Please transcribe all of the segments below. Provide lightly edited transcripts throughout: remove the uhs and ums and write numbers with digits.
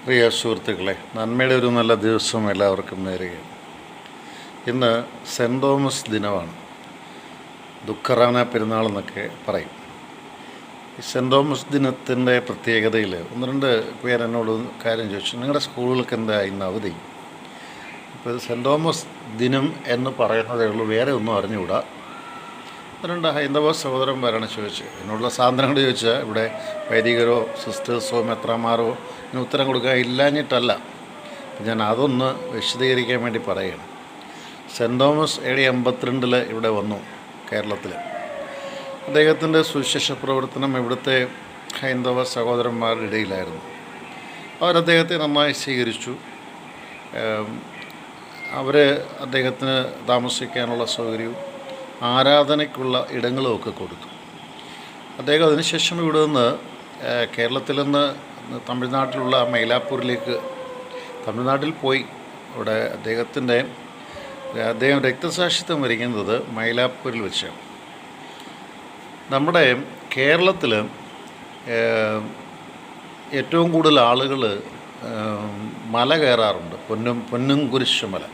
പ്രിയ സുഹൃത്തുക്കളെ, നന്മയുടെ ഒരു നല്ല ദിവസം എല്ലാവർക്കും നേരുകയാണ്. ഇന്ന് സെൻറ് തോമസ് ദിനമാണ്. ദുഃഖറാന പെരുന്നാൾ എന്നൊക്കെ പറയും. ഈ സെൻറ് തോമസ് ദിനത്തിൻ്റെ പ്രത്യേകതയിൽ ഒന്ന് രണ്ട് പേരെന്നോട് കാര്യം ചോദിച്ചു, നിങ്ങളുടെ സ്കൂളുകൾക്ക് എന്താ ഇന്ന് അവധി? ഇപ്പോൾ ഇത് സെൻറ് തോമസ് ദിനം എന്ന് പറയുന്നതേ ഉള്ളൂ, വേറെ ഒന്നും അറിഞ്ഞുകൂടാ. രണ്ട് ഹൈന്ദവ സഹോദരന്മാരാണ് ചോദിച്ചത്. എന്നുള്ള സാധനങ്ങൾ ചോദിച്ചാൽ ഇവിടെ വൈദികരോ സിസ്റ്റേഴ്സോ മെത്രാമാരോ ഇതിന് ഉത്തരം കൊടുക്കുക ഇല്ലാഞ്ഞിട്ടല്ല. ഞാൻ അതൊന്ന് വിശദീകരിക്കാൻ വേണ്ടി പറയുകയാണ്. സെൻറ് തോമസ് AD 52 ഇവിടെ വന്നു കേരളത്തിൽ. അദ്ദേഹത്തിൻ്റെ സുവിശേഷ പ്രവർത്തനം ഇവിടുത്തെ ഹൈന്ദവ സഹോദരന്മാരുടെ ഇടയിലായിരുന്നു. അവരദ്ദേഹത്തെ നന്നായി സ്വീകരിച്ചു. അവർ അദ്ദേഹത്തിന് താമസിക്കാനുള്ള സൗകര്യവും ആരാധനയ്ക്കുള്ള ഇടങ്ങളുമൊക്കെ കൊടുത്തു. അദ്ദേഹം അതിനുശേഷം ഇവിടെ നിന്ന് കേരളത്തിൽ നിന്ന് തമിഴ്നാട്ടിലുള്ള മൈലാപ്പൂരിലേക്ക് തമിഴ്നാട്ടിൽ പോയി. അവിടെ അദ്ദേഹം രക്തസാക്ഷിത്വം വരിക്കുന്നത് മൈലാപ്പൂരിൽ വെച്ചാണ്. നമ്മുടെ കേരളത്തിൽ ഏറ്റവും കൂടുതൽ ആളുകൾ മല കയറാറുണ്ട്, പൊന്നും കുരിശുമല.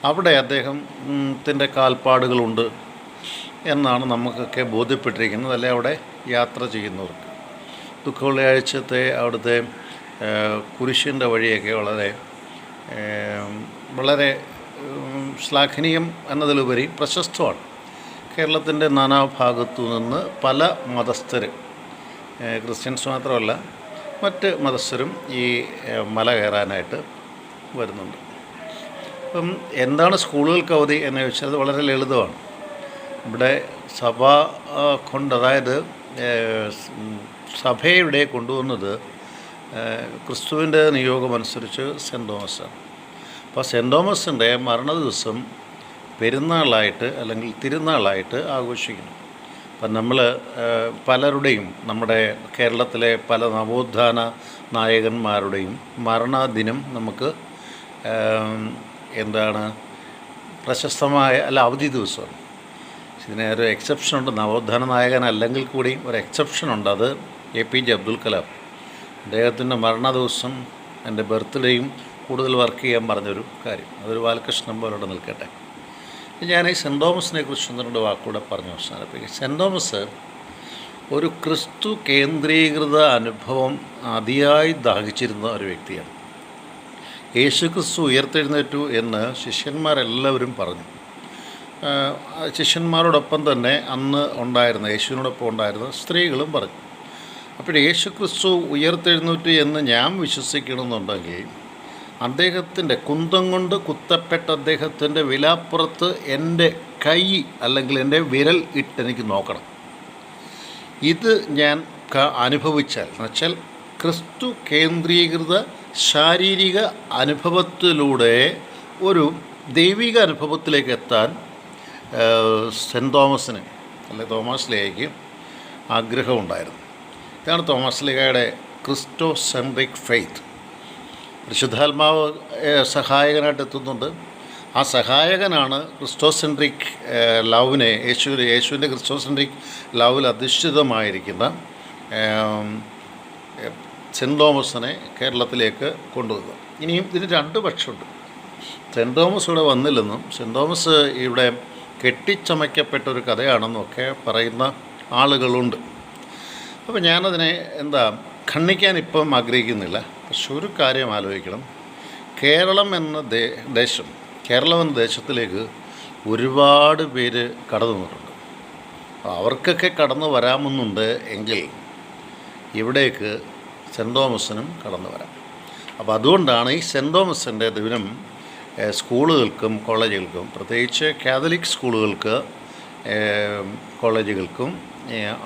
അവിടെ അദ്ദേഹത്തിൻ്റെ കാൽപ്പാടുകളുണ്ട് എന്നാണ് നമുക്കൊക്കെ ബോധ്യപ്പെട്ടിരിക്കുന്നത്, അല്ലെ അവിടെ യാത്ര ചെയ്യുന്നവർക്ക്. ദുഃഖവെള്ളിയാഴ്ചത്തെ അവിടുത്തെ കുരിശിൻ്റെ വഴിയൊക്കെ വളരെ ശ്ലാഘനീയം എന്നതിലുപരി പ്രശസ്തമാണ്. കേരളത്തിൻ്റെ നാനാഭാഗത്തു നിന്ന് പല മതസ്ഥർ, ക്രിസ്ത്യൻസ് മാത്രമല്ല മറ്റ് മതസ്ഥരും ഈ മല കയറാനായിട്ട് വരുന്നുണ്ട്. അപ്പം എന്താണ് സ്കൂളുകൾക്ക് അവധി എന്ന് ചോദിച്ചാൽ അത് വളരെ ലളിതമാണ്. ഇവിടെ സഭ കൊണ്ട്, അതായത് സഭയെ ഇവിടെ കൊണ്ടുവന്നത് ക്രിസ്തുവിൻ്റെ നിയോഗമനുസരിച്ച് സെൻറ് തോമസാണ്. അപ്പോൾ സെൻറ് തോമസിൻ്റെ മരണ ദിവസം പെരുന്നാളായിട്ട് അല്ലെങ്കിൽ തിരുനാളായിട്ട് ആഘോഷിക്കുന്നു. അപ്പം നമ്മൾ പലരുടെയും, നമ്മുടെ കേരളത്തിലെ പല നവോത്ഥാന നായകന്മാരുടെയും മരണദിനം നമുക്ക് പ്രശസ്തമായ അവധി ദിവസമാണ്. ഇതിന് ഒരു എക്സെപ്ഷനുണ്ട്. നവോത്ഥാന നായകൻ അല്ലെങ്കിൽ കൂടി ഒരു എക്സെപ്ഷനുണ്ട്. അത് APJ അബ്ദുൽ കലാം. അദ്ദേഹത്തിൻ്റെ മരണ ദിവസം എൻ്റെ ബർത്ത്ഡേയും കൂടുതൽ വർക്ക് ചെയ്യാൻ പറഞ്ഞൊരു കാര്യം. അതൊരു ബാലകൃഷ്ണൻ പോലോടെ നിൽക്കട്ടെ. ഞാൻ ഈ സെൻറ് തോമസിനെ കുറിച്ച് ഒന്ന് രണ്ട് വാക്കുകൂടെ പറഞ്ഞ് അവസാനിപ്പിക്കും. സെൻറ് തോമസ് ഒരു ക്രിസ്തു കേന്ദ്രീകൃത അനുഭവം അതിയായി ദാഹിച്ചിരുന്ന ഒരു വ്യക്തിയാണ്. യേശു ക്രിസ്തു ഉയർത്തെഴുന്നേറ്റു എന്ന് ശിഷ്യന്മാരെല്ലാവരും പറഞ്ഞു. ശിഷ്യന്മാരോടൊപ്പം തന്നെ അന്ന് ഉണ്ടായിരുന്ന, യേശുവിനോടൊപ്പം ഉണ്ടായിരുന്ന സ്ത്രീകളും പറഞ്ഞു. അപ്പോൾ യേശു ക്രിസ്തു ഉയർത്തെഴുന്നേറ്റു എന്ന് ഞാൻ വിശ്വസിക്കണമെന്നുണ്ടെങ്കിൽ അദ്ദേഹത്തിൻ്റെ കുന്തം കൊണ്ട് കുത്തപ്പെട്ട അദ്ദേഹത്തിൻ്റെ വിലാപ്പുറത്ത് എൻ്റെ കൈ അല്ലെങ്കിൽ എൻ്റെ വിരൽ ഇട്ടെനിക്ക് നോക്കണം. ഇത് ഞാൻ അനുഭവിച്ചാൽ, എന്നുവെച്ചാൽ ക്രിസ്തു കേന്ദ്രീകൃത ശാരീരിക അനുഭവത്തിലൂടെ ഒരു ദൈവിക അനുഭവത്തിലേക്ക് എത്താൻ സെൻറ് തോമസിന്, അല്ലെ തോമസ് ലീഗയ്ക്ക് ആഗ്രഹമുണ്ടായിരുന്നു. ഇതാണ് തോമസ് ലീഗയുടെ ക്രിസ്റ്റോസെൻട്രിക് ഫെയ്ത്ത്. പരിശുദ്ധാത്മാവ് സഹായകനായിട്ട് എത്തുന്നുണ്ട്. ആ സഹായകനാണ് ക്രിസ്റ്റോസെൻട്രിക് ലവിനെ, യേശുവിൻ്റെ ക്രിസ്റ്റോസെൻട്രിക് ലവിൽ അധിഷ്ഠിതമായിരിക്കുന്ന സെൻറ് തോമസിനെ കേരളത്തിലേക്ക് കൊണ്ടുവരിക. ഇനിയും ഇതിന് രണ്ട് പക്ഷമുണ്ട്. സെൻറ് തോമസ് ഇവിടെ വന്നില്ലെന്നും സെൻറ് തോമസ് ഇവിടെ കെട്ടിച്ചമയ്ക്കപ്പെട്ട ഒരു കഥയാണെന്നൊക്കെ പറയുന്ന ആളുകളുണ്ട്. അപ്പോൾ ഞാനതിനെ ഖണ്ഡിക്കാൻ ഇപ്പം ആഗ്രഹിക്കുന്നില്ല. പക്ഷെ ഒരു കാര്യം ആലോചിക്കണം. കേരളം എന്ന ദേശത്തിലേക്ക് ഒരുപാട് പേര് കടന്നു വന്നിട്ടുണ്ട്. അവർക്കൊക്കെ കടന്നു വരാമെന്നുണ്ട് എങ്കിൽ ഇവിടേക്ക് സെൻറ് തോമസിനും കടന്നു വരാം. അപ്പോൾ അതുകൊണ്ടാണ് ഈ സെൻറ് തോമസിൻ്റെ ദിനം സ്കൂളുകൾക്കും കോളേജുകൾക്കും, പ്രത്യേകിച്ച് കാത്തലിക് സ്കൂളുകൾക്ക് കോളേജുകൾക്കും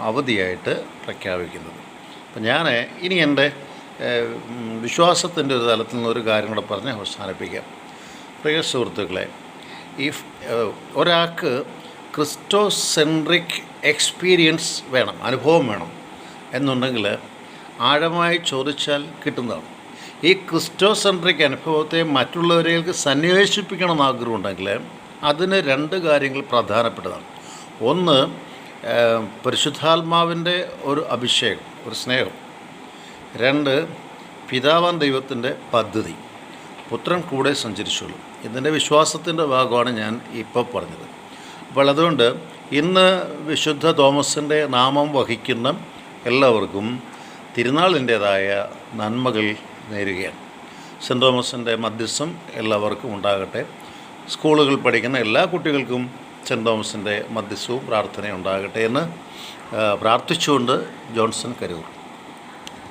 അവധിയായിട്ട് പ്രഖ്യാപിക്കുന്നത്. അപ്പം ഞാൻ ഇനി എൻ്റെ വിശ്വാസത്തിൻ്റെ ഒരു തലത്തിൽ നിന്നൊരു കാര്യം കൂടെ പറഞ്ഞ് അവസാനിപ്പിക്കാം. പ്രിയ സുഹൃത്തുക്കളെ, ഈ ഒരാൾക്ക് ക്രിസ്റ്റോസെൻട്രിക് എക്സ്പീരിയൻസ് വേണം, അനുഭവം വേണം എന്നുണ്ടെങ്കിൽ ആഴമായി ചോദിച്ചാൽ കിട്ടുന്നതാണ്. ഈ ക്രിസ്റ്റോസെൻട്രിക് അനുഭവത്തെ മറ്റുള്ളവരിലേക്ക് സന്നിവേശിപ്പിക്കണമെന്ന് ആഗ്രഹമുണ്ടെങ്കിൽ അതിന് രണ്ട് കാര്യങ്ങൾ പ്രധാനപ്പെട്ടതാണ്. ഒന്ന്, പരിശുദ്ധാത്മാവിൻ്റെ ഒരു അഭിഷേകം, ഒരു സ്നേഹം. രണ്ട്, പിതാവാൻ ദൈവത്തിൻ്റെ പദ്ധതി, പുത്രൻ കൂടെ സഞ്ചരിച്ചോളും. ഇതിൻ്റെ വിശ്വാസത്തിൻ്റെ ഭാഗമാണ് ഞാൻ ഇപ്പോൾ പറഞ്ഞത്. അപ്പോൾ അതുകൊണ്ട് ഇന്ന് വിശുദ്ധ തോമസിൻ്റെ നാമം വഹിക്കുന്ന എല്ലാവർക്കും തിരുനാളിൻ്റേതായ നന്മകൾ നേരുകയാണ്. സെൻറ്റ് തോമസിൻ്റെ മധ്യസ്ഥം എല്ലാവർക്കും ഉണ്ടാകട്ടെ. സ്കൂളുകൾ പഠിക്കുന്ന എല്ലാ കുട്ടികൾക്കും സെൻറ്റ് തോമസിൻ്റെ മധ്യസ്ഥവും പ്രാർത്ഥനയും ഉണ്ടാകട്ടെ എന്ന് പ്രാർത്ഥിച്ചുകൊണ്ട് ജോൺസൺ കരൂർ.